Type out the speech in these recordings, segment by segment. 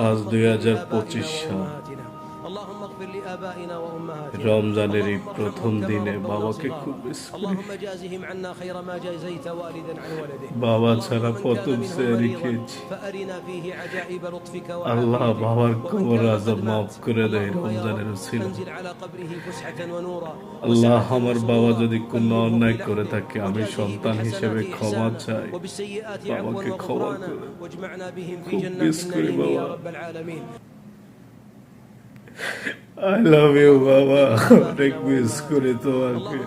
আজ 2025 সাল। রমজানের এই প্রথম দিনে বাবাকে খুব মিস করি। বাবা ছাড়া প্রথম সেহরি খেয়েছি। আল্লাহ বাবার কবর আযাব মাফ করে দেয় রমজানের উসিলায়। আল্লাহ আমার বাবা যদি কোনো অন্যায় করে থাকে আমি সন্তান হিসেবে ক্ষমা চাই, বাবাকে ক্ষমা করে। খুব মিস করি বাবা। I love you বাবা, অনেক মিস করি তোমাকে।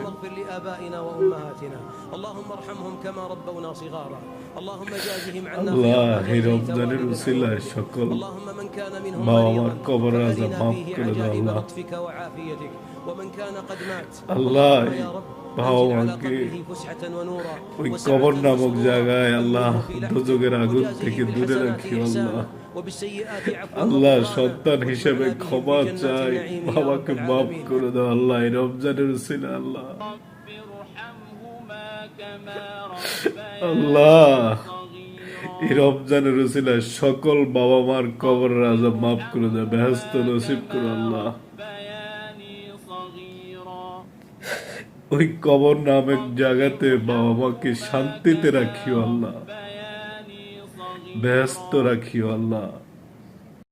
আল্লাহ এই রমজানের উসিলায় সকল বাবা মার কবর আযাব মাফ করে দাও আল্লাহ। আল্লাহ বাবা মাকে ওই কবর নামক জায়গায় আল্লাহ দোজখের আগুন থেকে দূরে রাখিও আল্লাহ। আল্লাহ সন্তান হিসেবে ক্ষমা চাই, বাবাকে মাফ করে দাও আল্লাহ এই রমজানের উসিলায় আল্লাহ। আল্লাহ এই রমজানের উসিলায় সকল বাবা মার কবরের আযাব মাফ করে দাও, বেহেশত নসিব করো আল্লাহ। ওই কবর নামক জায়গাতে বাবা মাকে শান্তিতে রাখিও আল্লাহ, বেহেশত রাখিও আল্লাহ।